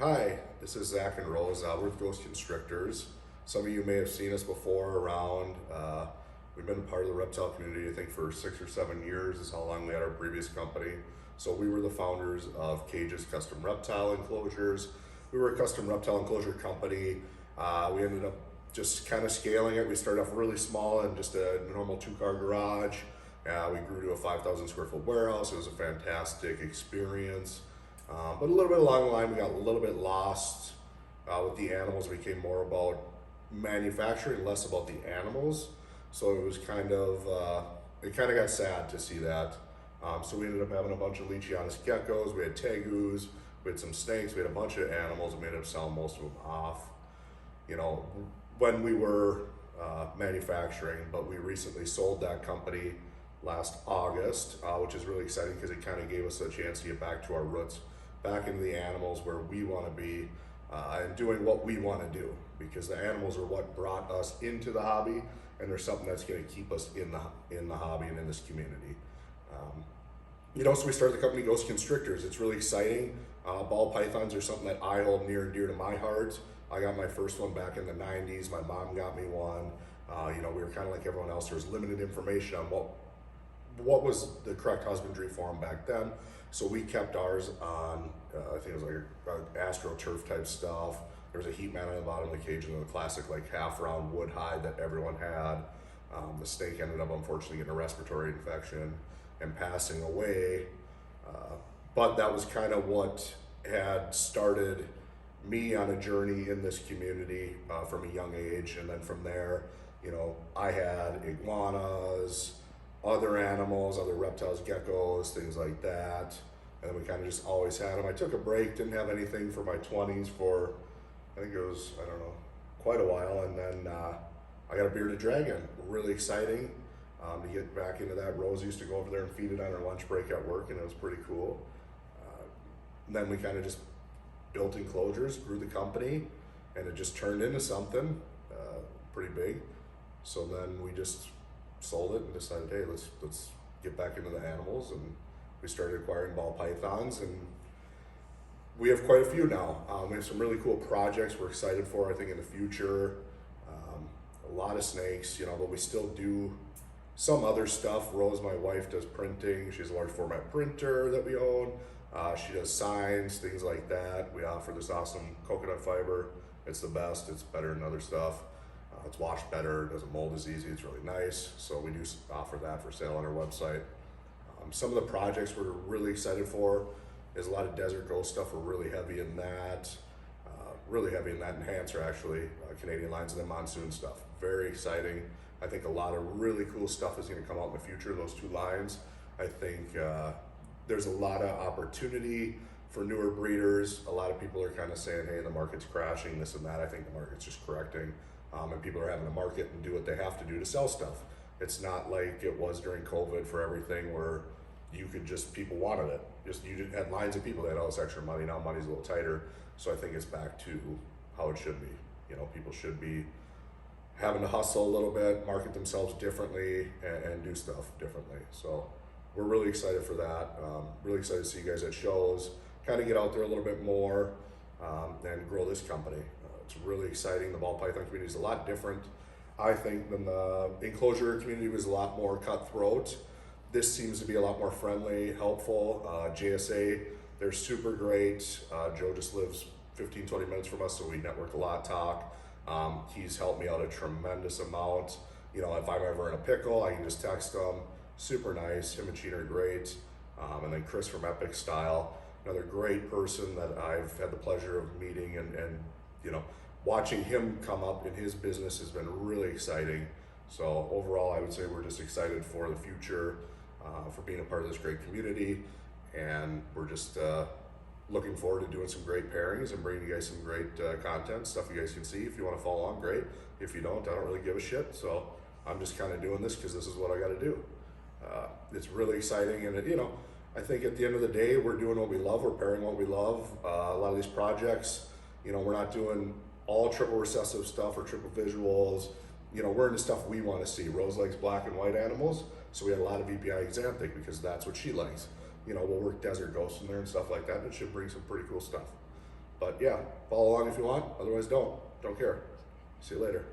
Hi, this is Zach and Rose. We're with Ghost Constrictors. Some of you may have seen us before around. We've been a part of the reptile community, I think, for 6 or 7 years is how long we had our previous company. So we were the founders of Kages Custom Reptile Enclosures. We were a custom reptile enclosure company. We ended up just kind of scaling it. We started off really small in just a normal 2-car garage. We grew to a 5,000 square foot warehouse. It was a fantastic experience. But a little bit along the line, we got a little bit lost with the animals. It became more about manufacturing, less about the animals. So it was it kind of got sad to see that. So we ended up having a bunch of Leachianus geckos. We had tegus, we had some snakes, we had a bunch of animals, and we ended up selling most of them off, when we were manufacturing. But we recently sold that company last August, which is really exciting because it kind of gave us a chance to get back to our roots, back into the animals where we want to be, and doing what we want to do, because the animals are what brought us into the hobby, and there's something that's going to keep us in the hobby and in this community. So we started the company Ghost Constrictors. It's really exciting. Ball pythons are something that I hold near and dear to my heart. I got my first one back in the 90s. My mom got me one. We were kind of like everyone else. There was limited information on what was the correct husbandry for them back then. So we kept ours on, I think it was like AstroTurf type stuff. There was a heat mat on the bottom of the cage, and then the classic like half round wood hide that everyone had. The snake ended up unfortunately getting a respiratory infection and passing away. But that was kind of what had started me on a journey in this community from a young age. And then from there, I had iguanas, other animals, other reptiles, geckos, things like that. And we kind of just always had them. I took a break, didn't have anything for my 20s for, I think it was, I don't know, quite a while. And then I got a bearded dragon. Really exciting to get back into that. Rose used to go over there and feed it on her lunch break at work, and it was pretty cool. Then we kind of just built enclosures, grew the company, and it just turned into something pretty big. So then we just sold it and decided, hey, let's get back into the animals, and we started acquiring ball pythons, and we have quite a few now. We have some really cool projects we're excited for, I think, in the future. A lot of snakes, but we still do some other stuff. Rose, my wife, does printing. She has a large format printer that we own. She does signs, things like that. We offer this awesome coconut fiber. It's the best. It's better than other stuff. It's washed better, doesn't mold as easy, it's really nice. So we do offer that for sale on our website. Some of the projects we're really excited for is a lot of desert ghost stuff. We're really heavy in that. Enhancer, actually, Canadian lines, and then monsoon stuff. Very exciting. I think a lot of really cool stuff is going to come out in the future, those two lines. I think there's a lot of opportunity for newer breeders. A lot of people are kind of saying, hey, the market's crashing, this and that. I think the market's just correcting. And people are having to market and do what they have to do to sell stuff. It's not like it was during COVID for everything where people wanted it. You had lines of people that had all this extra money. Now money's a little tighter. So I think it's back to how it should be. People should be having to hustle a little bit, market themselves differently, and do stuff differently. So we're really excited for that. Really excited to see you guys at shows, kind of get out there a little bit more, and grow this company. It's really exciting. The ball python community is a lot different, I think, than the enclosure community. Was a lot more cutthroat. This seems to be a lot more friendly, helpful. JSA, they're super great. Joe just lives 15-20 minutes from us, so we network a lot, talk. He's helped me out a tremendous amount. If I'm ever in a pickle, I can just text him. Super nice. Him and Gene are great. And then Chris from Epic Style, another great person that I've had the pleasure of meeting, and watching him come up in his business has been really exciting. So overall, I would say we're just excited for the future, for being a part of this great community, and we're just looking forward to doing some great pairings and bringing you guys some great content, stuff you guys can see. If you want to follow along, great. If you don't, I don't really give a shit. So I'm just kind of doing this because this is what I got to do. It's really exciting, and I think at the end of the day, we're doing what we love. We're pairing what we love. A lot of these projects, we're not doing all triple recessive stuff or triple visuals. We're into stuff we want to see. Rose likes black and white animals, so we had a lot of VPI Xanthic because that's what she likes. We'll work desert ghosts in there and stuff like that, and it should bring some pretty cool stuff. But yeah, follow along if you want. Otherwise, don't. Don't care. See you later.